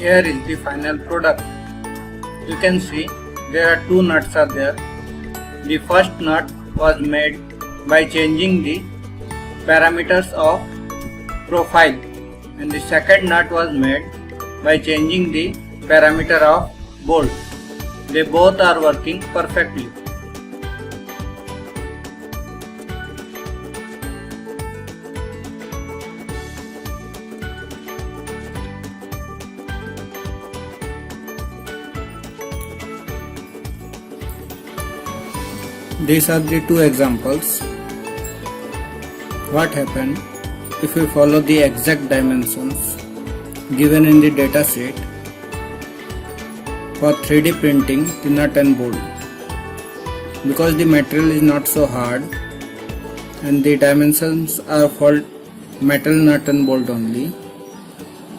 Here is the final product. You can see there are two nuts are there. The first nut was made by changing the parameters of profile, and the second nut was made by changing the parameter of bolt. They both are working perfectly. These are the two examples. What happened if we follow the exact dimensions given in the data sheet for 3D printing the nut and bolt? Because the material is not so hard and the dimensions are for metal nut and bolt only.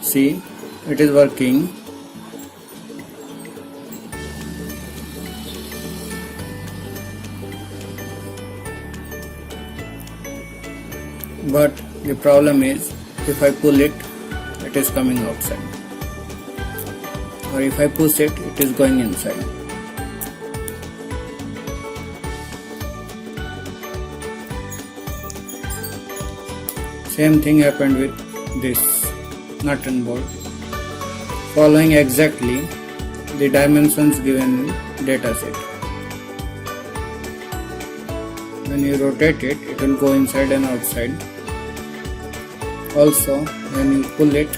See, it is working. But the problem is, if I pull it, it is coming outside, or if I push it, it is going inside. Same thing happened with this nut and bolt, following exactly the dimensions given in dataset. When you rotate it, it will go inside and outside. Also, when you pull it,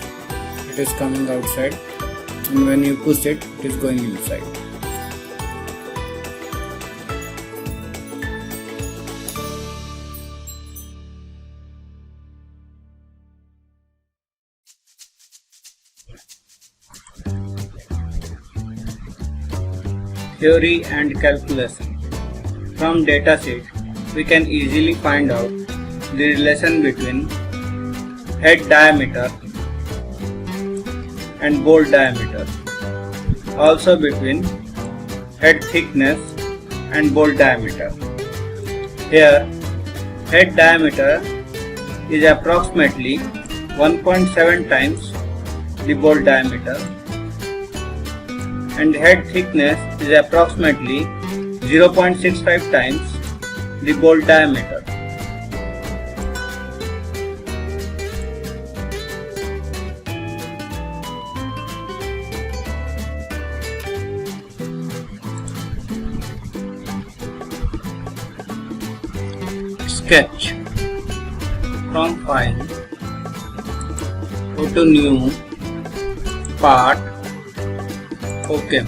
it is coming outside, and when you push it, it is going inside. Theory and calculation. From dataset, we can easily find out the relation between head diameter and bolt diameter, also between head thickness and bolt diameter. Here, head diameter is approximately 1.7 times the bolt diameter, and head thickness is approximately 0.65 times the bolt diameter. Sketch. From file, go to new, part, OK.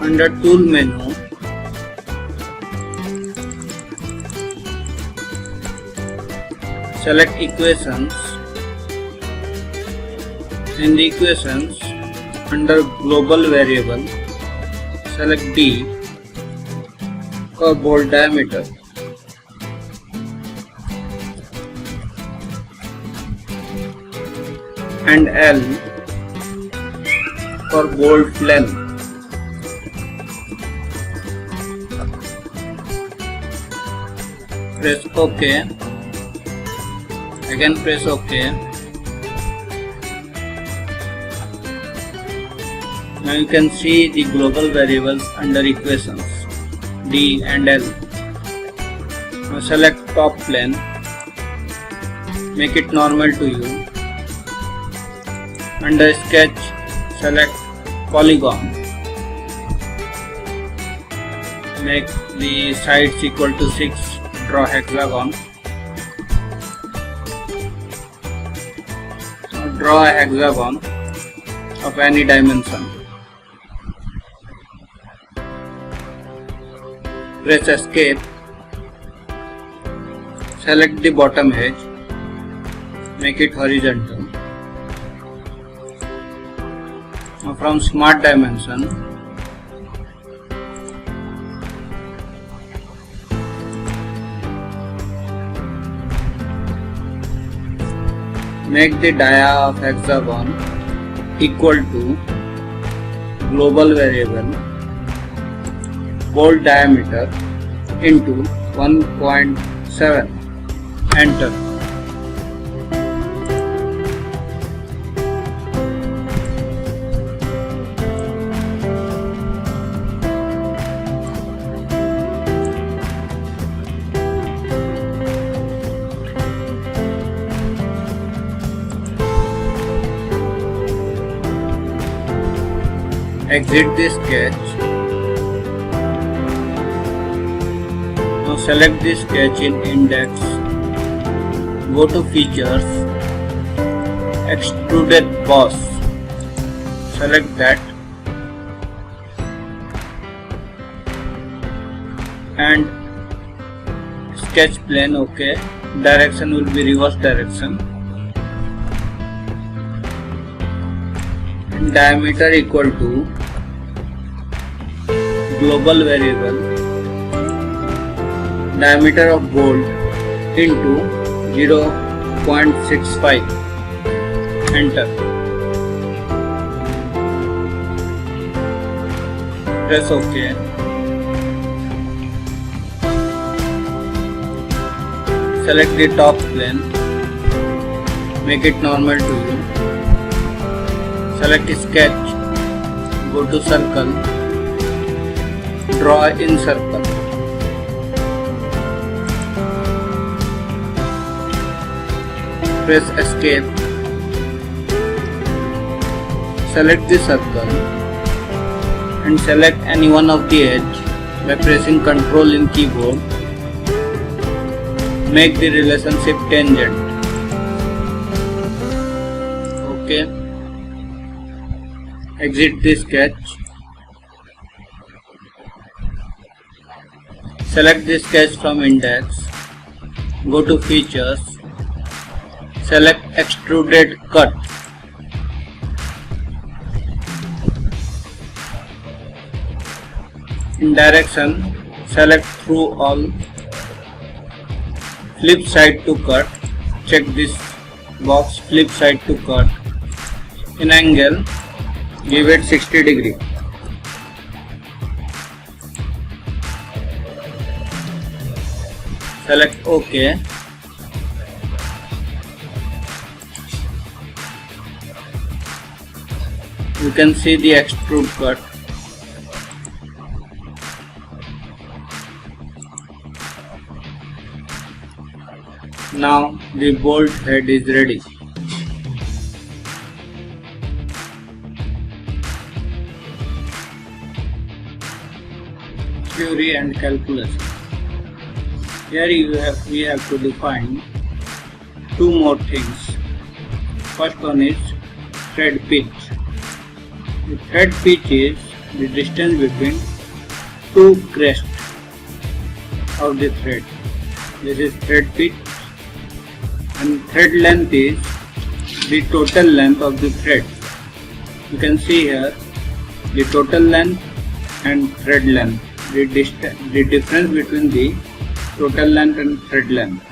Under tool menu, select equations. In the equations, under global variable, select D for bolt diameter, and L for bolt length. Press OK. Again press OK. Now you can see the global variables under equations D and L. Now select top plane, make it normal to you. Under sketch, select polygon, make the sides equal to 6, draw hexagon. Now draw a hexagon of any dimension. Press escape, select the bottom edge, make it horizontal. Now from smart dimension, make the dia of hexagon equal to global variable bolt diameter into 1.7. Enter. Exit the sketch. Now select the sketch in index. Go to features. Extruded boss. Select that. And sketch plane. OK. Direction will be reverse direction. And diameter equal to global variable diameter of bolt into 0.65. Enter. Press OK. Select the top plane. Make it normal to you. Select sketch. Go to circle. Draw in circle. Press escape. Select the circle and select any one of the edge by pressing Ctrl in keyboard. Make the relationship tangent. OK. Exit the sketch. Select the sketch from index. Go to features. Select extruded cut. In direction, select through all. Flip side to cut. Check this box, flip side to cut. In angle, give it 60 degree. Select OK. You can see the extrude cut. Now the bolt head is ready. Theory and calculation. Here we have to define two more things. First one is thread pitch. The thread pitch is the distance between two crests of the thread. This is thread pitch, and thread length is the total length of the thread. You can see here the total length and thread length, the difference between the total length and thread length.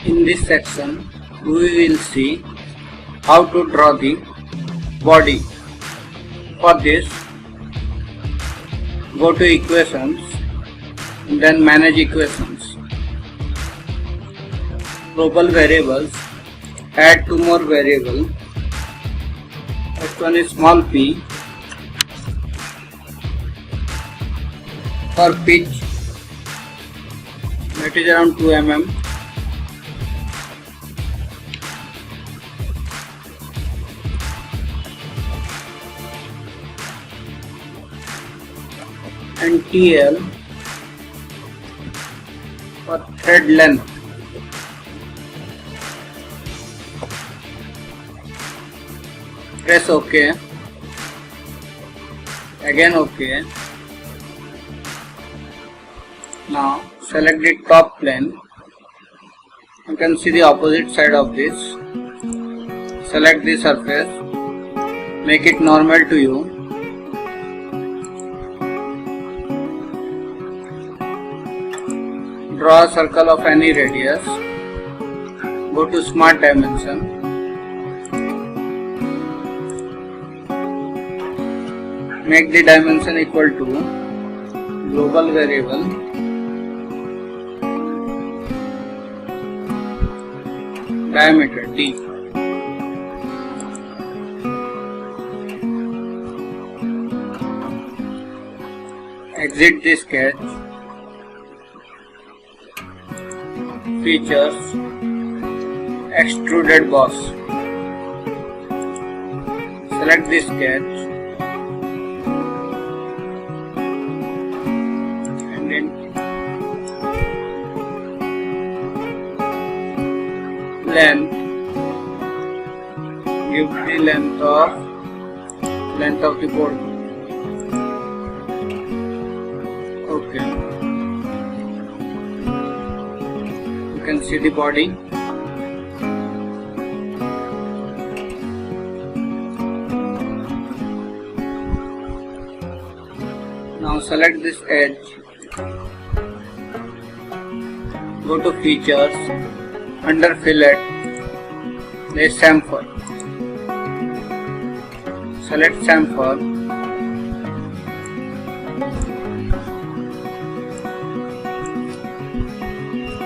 In this section, we will see how to draw the body. For this, go to equations, then manage equations. Global variables, add two more variables. First one is small p. For pitch, that is around 2 mm. And TL for thread length. Press OK. Again OK. Now select the top plane. You can see the opposite side of this. Select the surface. Make it normal to you. Draw a circle of any radius. Go to Smart Dimension. make the dimension equal to global variable diameter d. Exit the sketch. Features, extruded boss. Select the sketch and then length. Give the length of the board. Okay. You can see the body. Now select this edge. Go to features. Under fillet, there's chamfer. Select chamfer.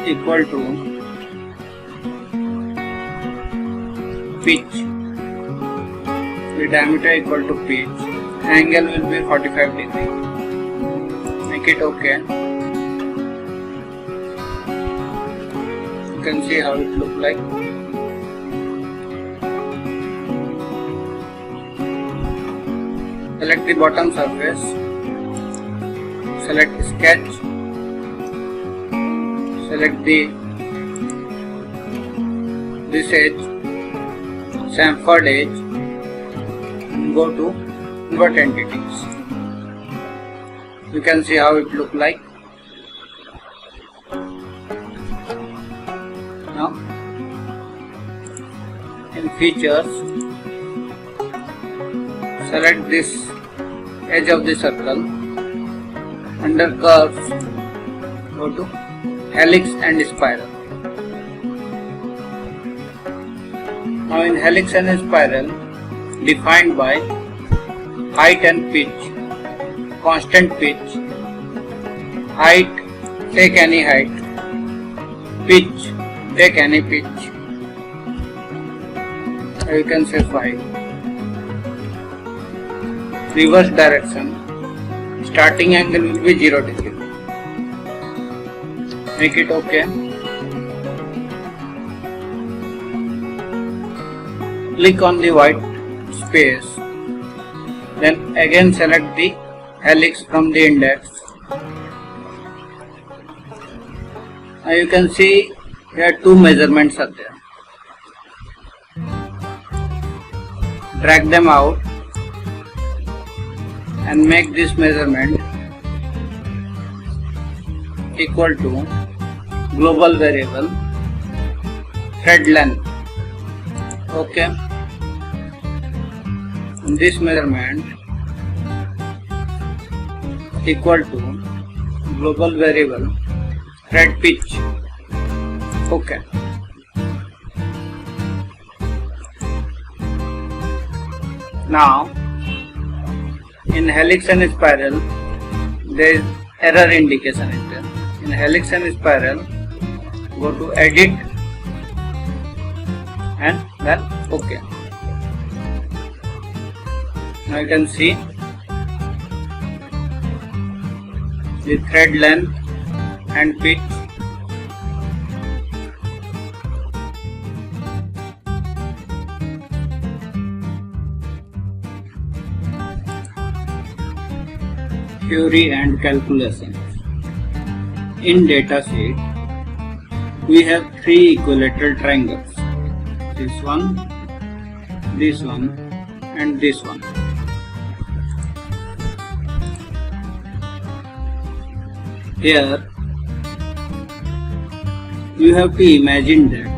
Equal to pitch. The diameter equal to pitch. Angle will be 45 degrees. Make it okay. You can see how it looks like. Select the bottom surface. Select sketch. Select this edge, chamfered edge, and go to invert entities. You can see how it looks like. Now, in features, select this edge of the circle. Under curves, go to helix and spiral. Now in helix and spiral, defined by height and pitch, constant pitch, height, take any height, pitch, take any pitch. You can say 5. Reverse direction, starting angle will be 0 degree. Make it okay. Click on the white space. Then again select the helix from the index. Now you can see here 2 measurements are there. Drag them out and make this measurement equal to global variable thread length. Okay. This measurement equal to global variable thread pitch. Okay. Now in helix and spiral there is error indication is there. In helix and spiral, go to edit and then OK. Now you can see the thread length and pitch. Theory and calculations. In datasheet, we have 3 equilateral triangles. This one, and this one. Here, you have to imagine that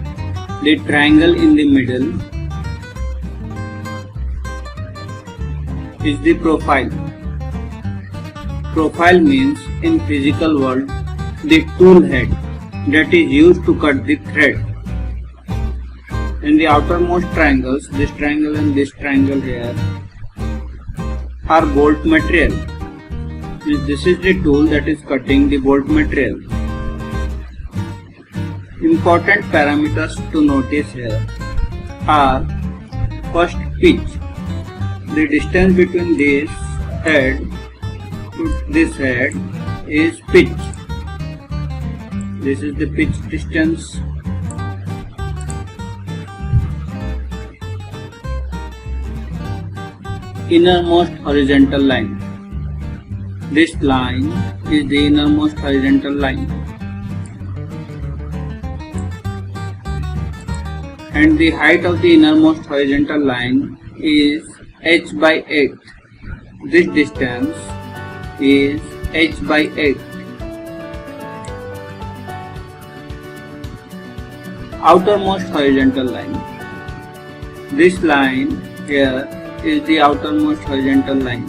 the triangle in the middle is the profile. Profile means in physical world the tool head that is used to cut the thread. In the outermost triangles, this triangle and this triangle here, or bolt material. This is the tool that is cutting the bolt material. Important parameters to notice here are: first, pitch. The distance between this head to this head is pitch. This is the pitch distance. Innermost horizontal line. This line is the innermost horizontal line. And the height of the innermost horizontal line is h by 8. This distance is h by 8. Outermost horizontal line. This line here is the outermost horizontal line.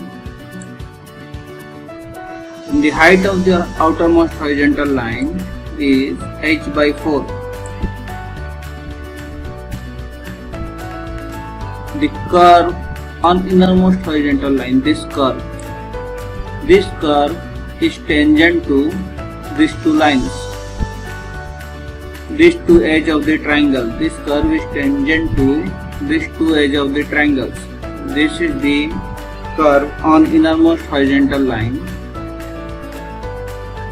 And the height of the outermost horizontal line is h by 4. The curve on innermost horizontal line, this curve is tangent to these two lines, these two edges of the triangle. This curve is tangent to these two edges of the triangles. This is the curve on innermost horizontal line,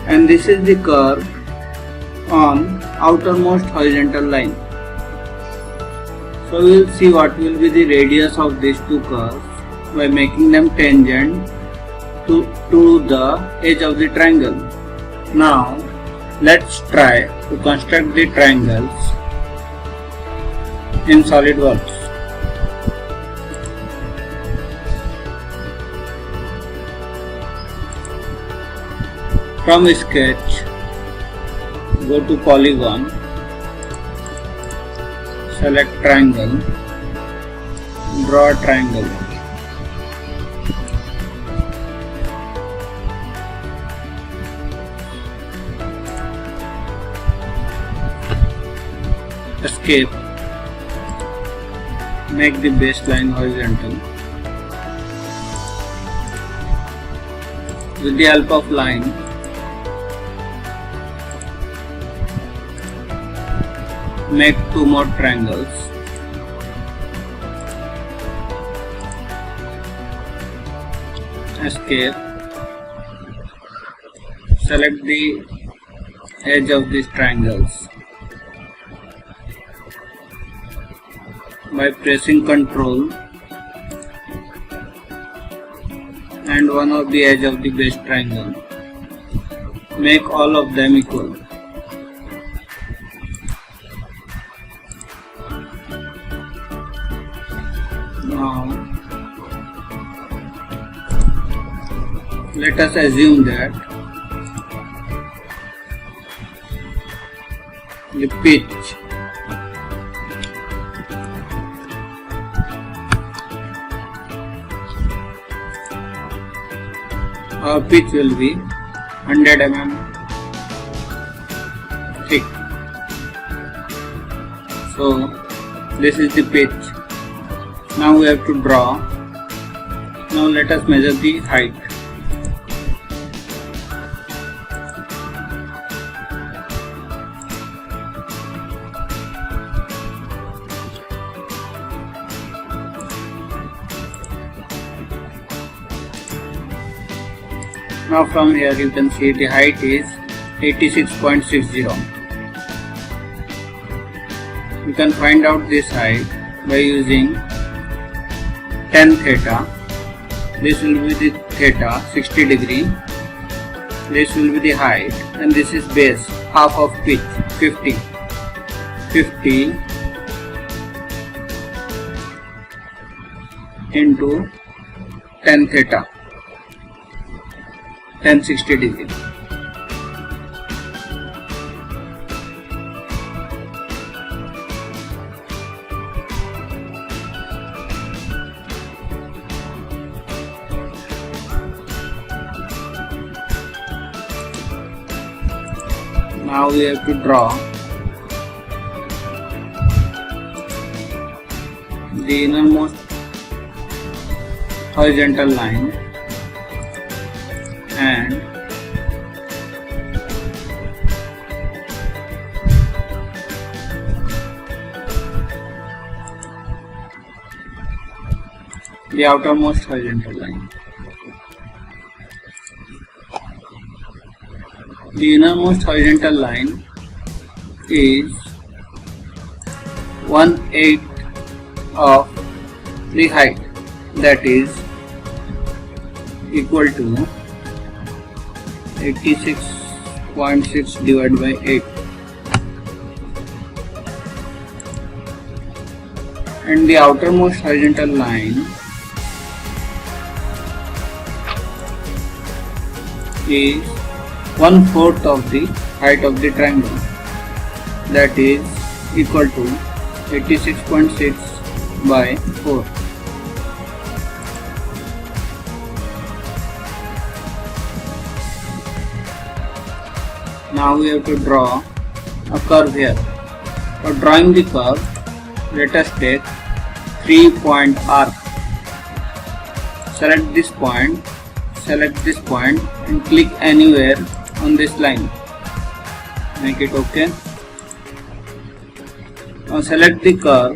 and this is the curve on outermost horizontal line. So we will see what will be the radius of these two curves by making them tangent to the edge of the triangle. Now let's try to construct the triangles in SolidWorks. From sketch, go to polygon, select triangle, draw a triangle. Escape, make the baseline horizontal. With the help of line, make two more triangles. Escape, select the edge of these triangles. By pressing Ctrl and one of the edge of the base triangle, make all of them equal. Now let us assume that the pitch will be 100 mm thick. So this is the pitch. Now we have to draw. Now let us measure the height. Now from here you can see the height is 86.60. You can find out this height by using tan theta. This will be the theta, 60 degree. This will be the height, and this is base, half of pitch, 50 into tan theta, tan 60 degree. Now we have to draw the innermost horizontal line and the outermost horizontal line. The innermost horizontal line is 1/8 of the height, that is equal to 86.6 divided by 8, and the outermost horizontal line is 1/4 of the height of the triangle, that is equal to 86.6 by 4. Now we have to draw a curve here. For drawing the curve, let us take 3-point arc. Select this point and click anywhere on this line. Make it OK. Now select the curve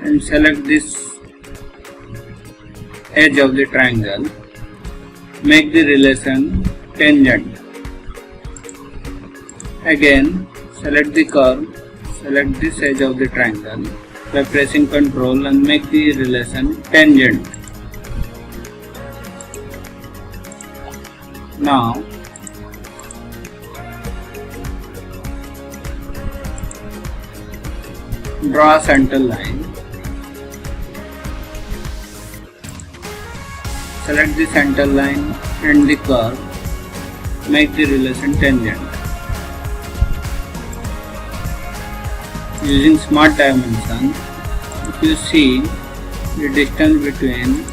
and select this edge of the triangle. Make the relation tangent. Again select the curve, select this edge of the triangle by pressing Ctrl and make the relation tangent. Now draw a center line. Select the center line and the curve. Make the relation tangent. Using smart dimension, if you see the distance between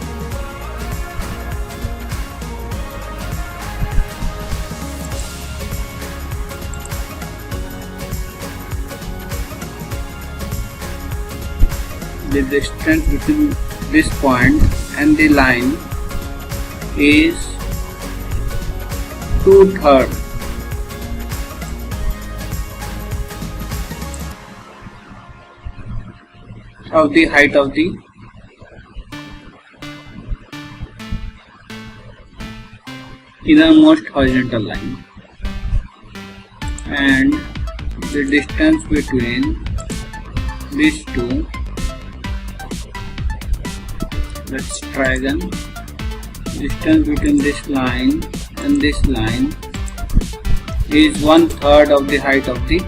this point and the line is 2/3 of the height of the innermost horizontal line, and the distance between these two, let's try again. Distance between this line and this line is 1/3 of the height of the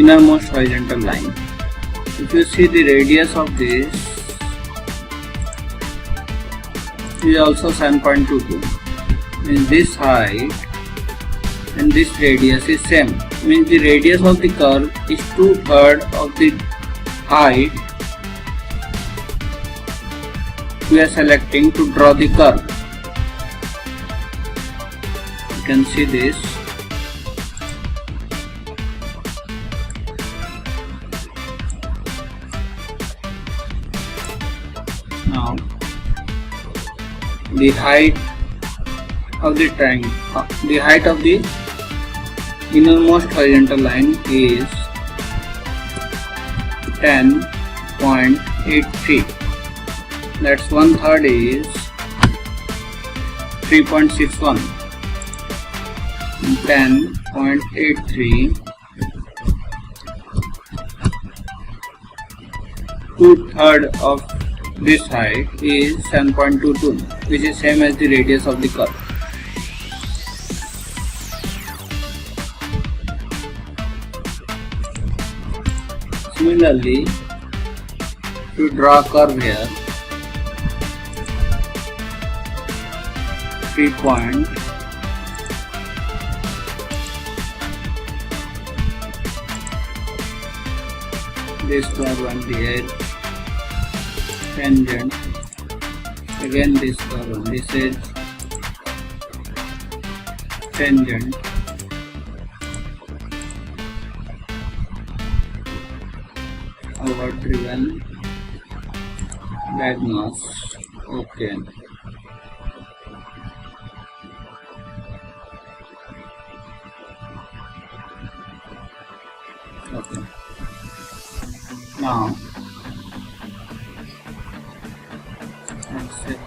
innermost horizontal line. If you see the radius of this is also 7.22, means this height and this radius is same, means the radius of the curve is 2/3 of the height we are selecting to draw the curve. You can see this. Now the height of the triangle, the height of the innermost horizontal line is 10.83. That's 1/3 is 3.61. 10.83 2/3 of this height is 7.22, which is same as the radius of the curve. Similarly, to draw a curve here, 3 point this curve on the edge, tangent, again this curve on this edge, tangent, outward driven, diagonals. Okay. Okay. Now let's see.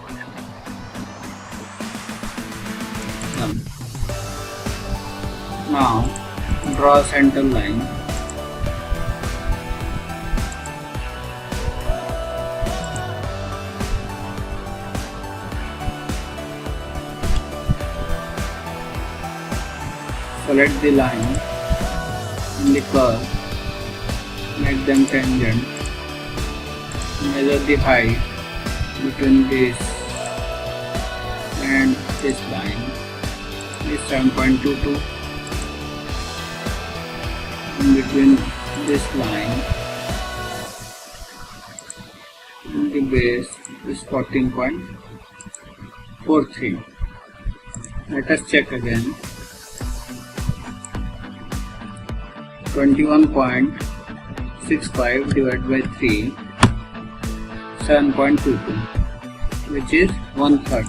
Now draw a center line. Select the line and the curve, make them tangent, measure the height between this and this line is 7.22, and between this line and the base is 14.43. Let us check again. 21.65 divided by 3, 7.22, which is 1/3.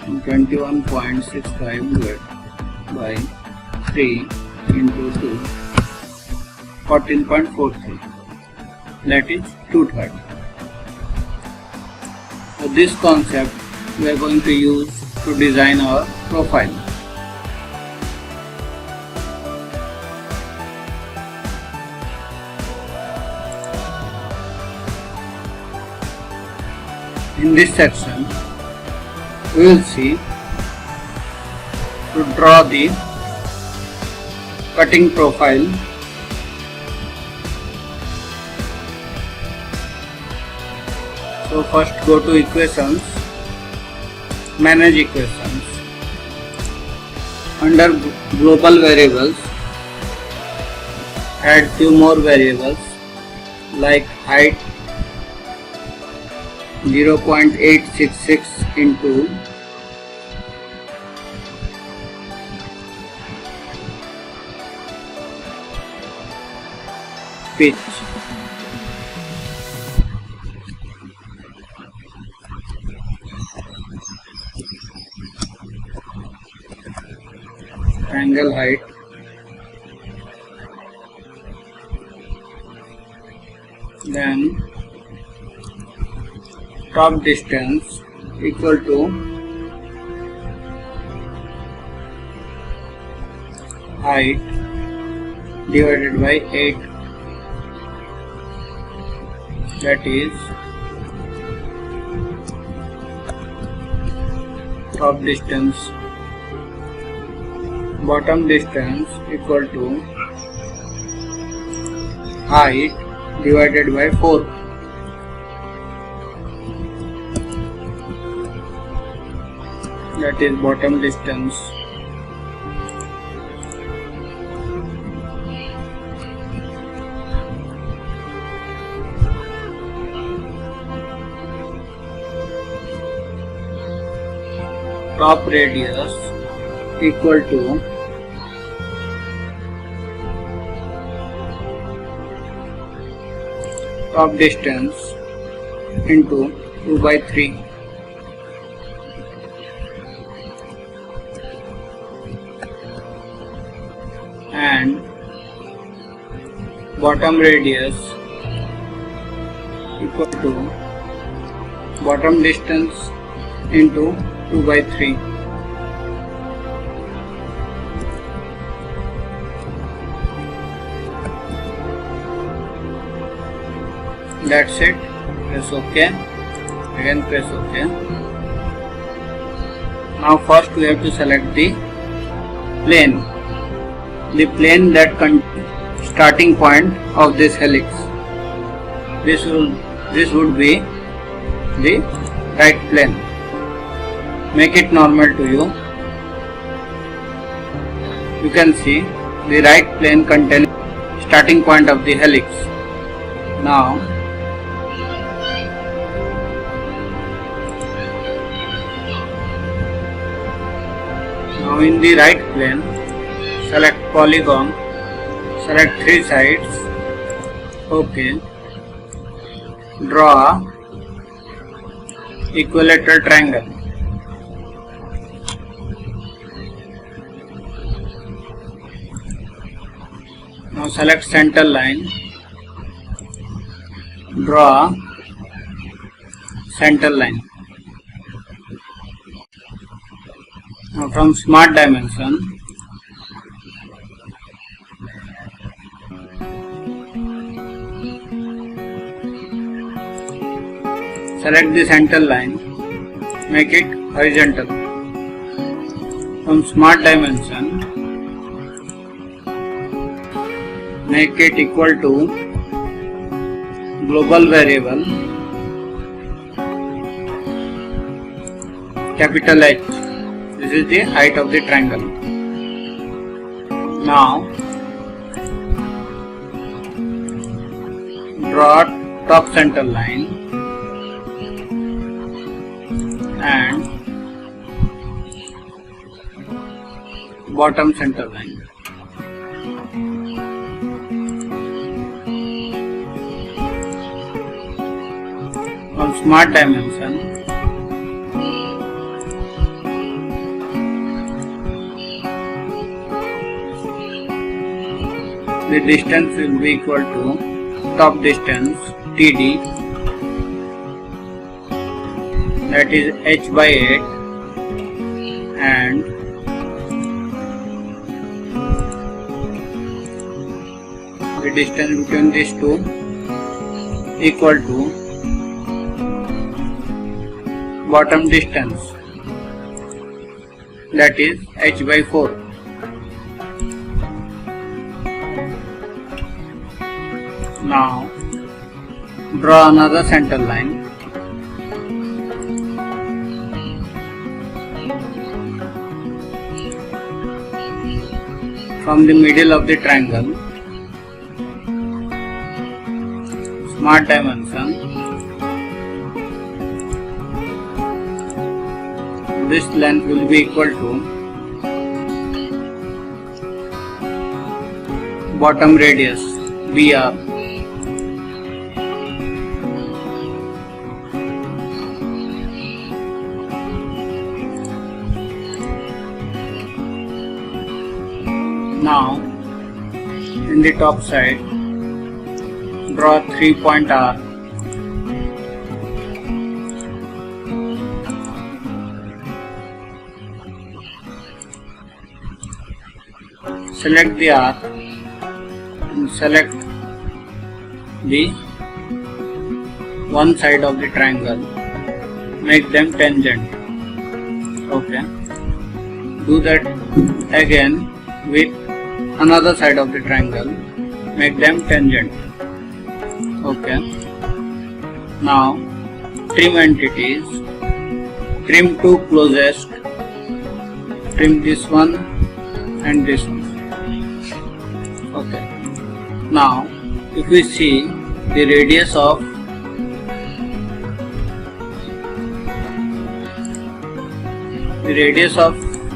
And 21.65 divided by 3 into 2, 14.43. That is 2/3. So this concept we are going to use to design our profile. In this section, we will see to draw the cutting profile. So first go to equations, manage equations. Under global variables, add few more variables like height 0.866 into pitch. Angle height, then top distance equal to height divided by 8, that is top distance. Bottom distance equal to height divided by 4. That is bottom distance. Top radius equal to top distance into 2/3. And bottom radius equal to bottom distance into 2/3. That's it. Press OK. Again press OK. Now first we have to select the plane. The plane that contains starting point of this helix. This would be the right plane. Make it normal to you. You can see the right plane contains starting point of the helix. Now in the right plane, select polygon, select 3 sides, OK, draw equilateral triangle. Now select center line, draw center line. Now from Smart Dimension, select the center line, make it horizontal. From Smart Dimension, make it equal to global variable capital H. This is the height of the triangle. Now draw top center line and bottom center line. On Smart Dimension, the distance will be equal to top distance TD, that is h by 8, and the distance between these two equal to bottom distance, that is h by 4. Now draw another center line. From the middle of the triangle, Smart Dimension, this length will be equal to bottom radius BR. Now in the top side, draw a 3-point arc. Select the arc and select the one side of the triangle. Make them tangent. Okay. Do that again with another side of the triangle. Make them tangent. Okay. Now trim entities. Trim two closest. Trim this one and this one. Okay. Now if we see the radius of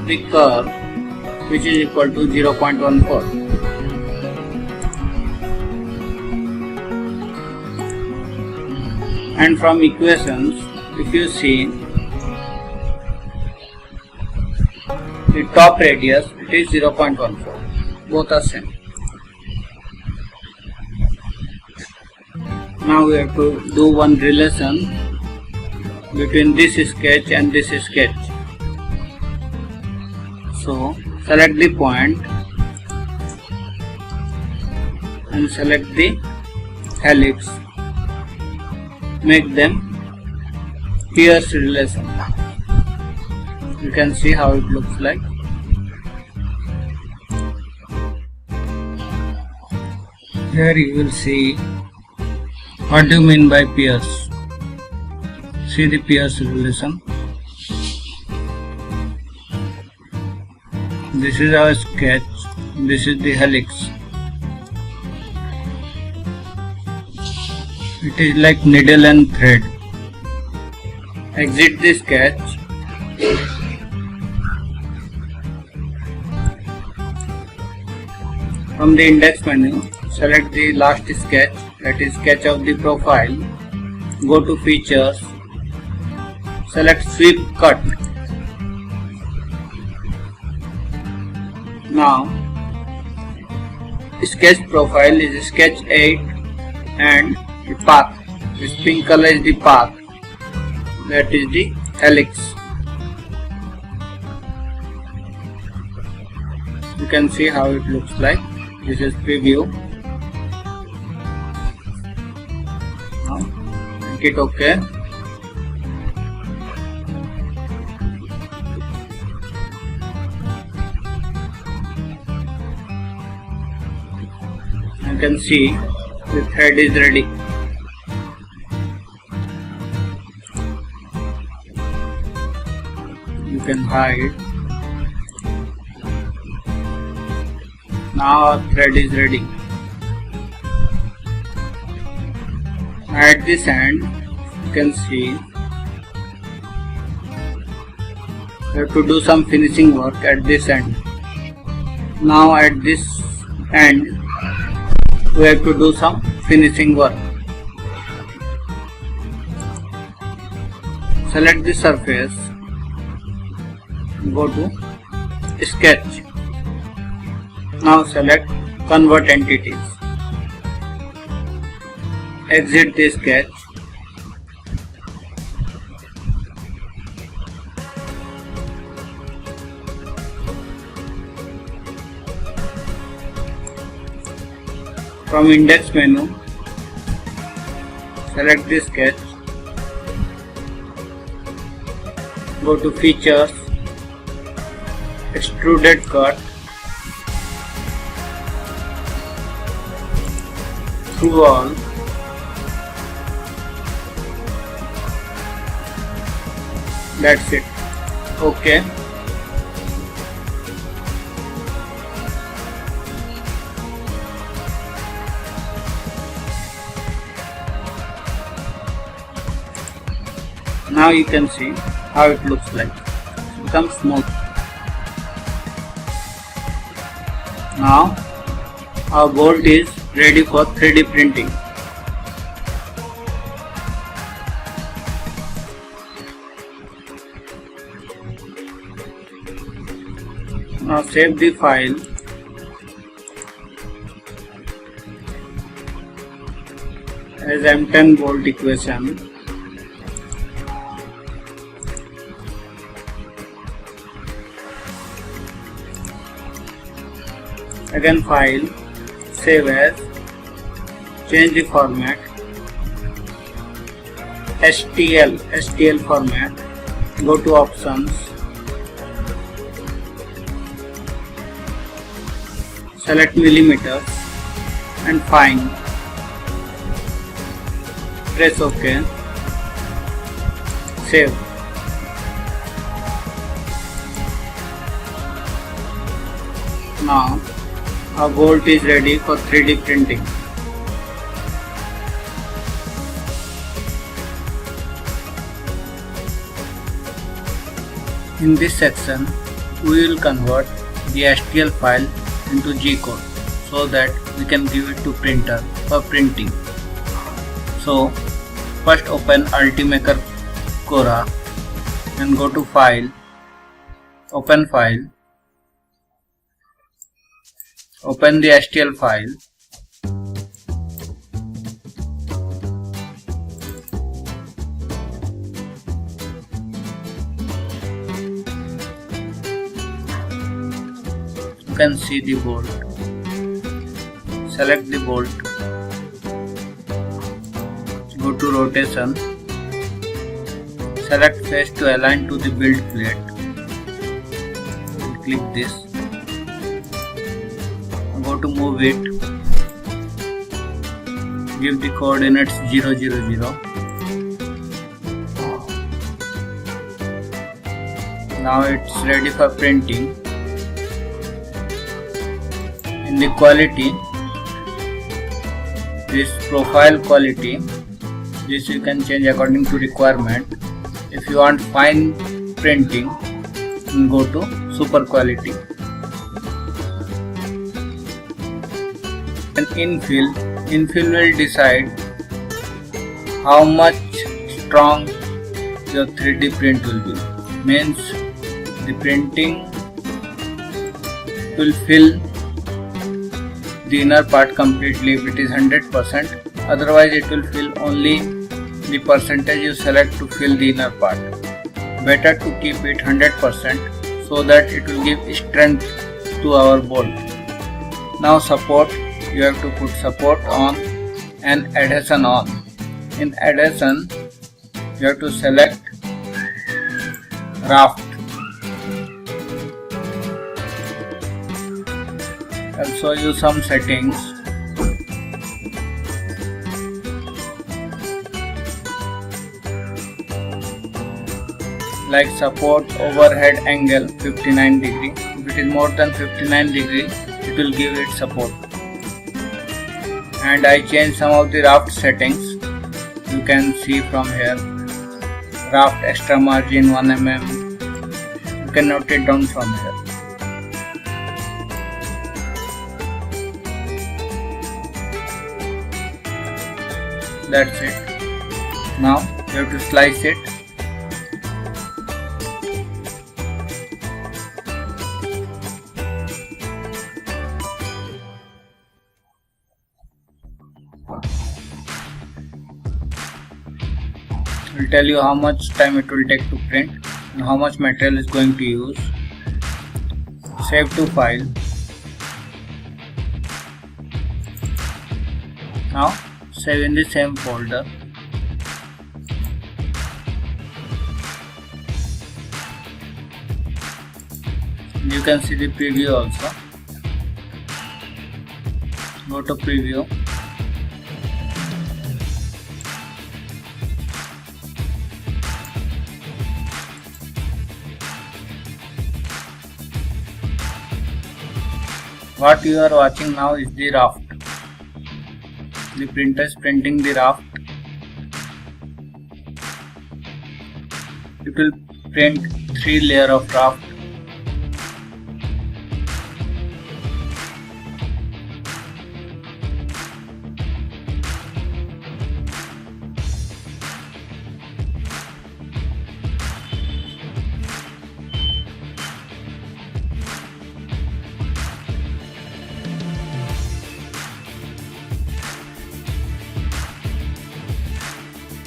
the curve, which is equal to 0.14. And from equations, if you see the top radius, it is 0.14. Both are same. Now we have to do one relation between this sketch and this sketch. So select the point and select the helix. Make them Pierce relation. You can see how it looks like. Here you will see what do you mean by Pierce. See the Pierce relation. This is our sketch. This is the helix. It is like needle and thread. Exit the sketch. From the index menu, select the last sketch, that is sketch of the profile. Go to features, Select sweep cut. Now sketch profile is sketch 8 and the path. This pink color is the path, that is the helix. You can see how it looks like. This is preview. Now make it OK. You can see the thread is ready. You can hide. Now our thread is ready. At this end, you can see we have to do some finishing work at this end. Now at this end, we have to do some finishing work. Select the surface, go to sketch. Now select convert entities. Exit the sketch. From index menu, select the sketch, go to features, extruded cut, through all, that's it. OK. Now you can see how it looks like. It becomes smooth. Now our bolt is ready for 3D printing. Now save the file. As M10 bolt equation. Again file, save as, change the format, STL format, go to options, select millimeters and find, press OK, save. Now our bolt is ready for 3D printing. In this section, we will convert the STL file into G code so that we can give it to printer for printing. So first open Ultimaker Cora and go to File, Open File. Open the STL file. You can see the bolt. Select the bolt. Go to rotation. Select face to align to the build plate. Click this. Go to move it, give the coordinates 0, 0, 0. Now it's ready for printing. In the quality, this profile quality, this you can change according to requirement. If you want fine printing, go to super quality. And infill will decide how much strong your 3D print will be. Means the printing will fill the inner part completely if it is 100%, otherwise it will fill only the percentage you select to fill the inner part. Better to keep it 100% so that it will give strength to our bolt. Now support, you have to put support on and adhesion on. In adhesion, you have to select raft. I'll show you some settings. Like support overhead angle 59 degree. If it is more than 59 degree, it will give it support. And I changed some of the raft settings. You can see from here. Raft extra margin 1 mm. You can note it down from here. That's it. Now you have to slice it. I will tell you how much time it will take to print and how much material is going to use. Save to file. Now save in the same folder. You can see the preview also. Go to preview. What you are watching now is the raft. The printer is printing the raft. It will print 3 layers of raft.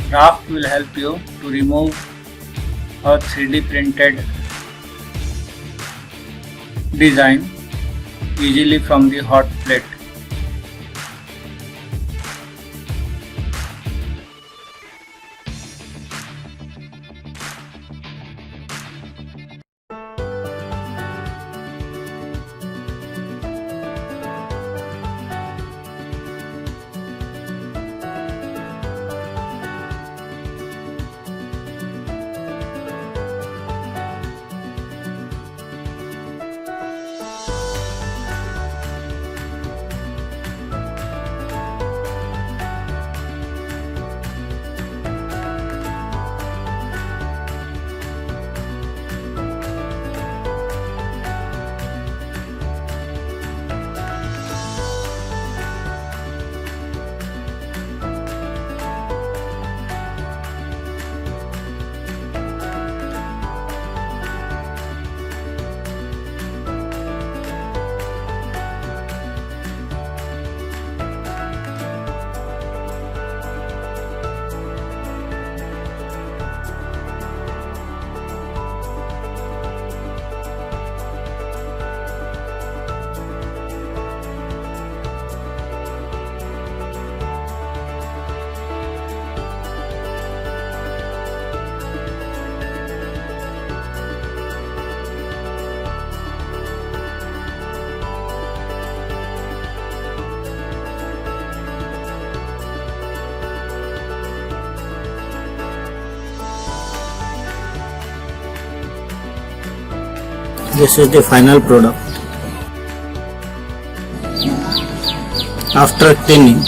Raft will help you to remove a 3D printed design easily from the hot plate. This is the final product after cleaning.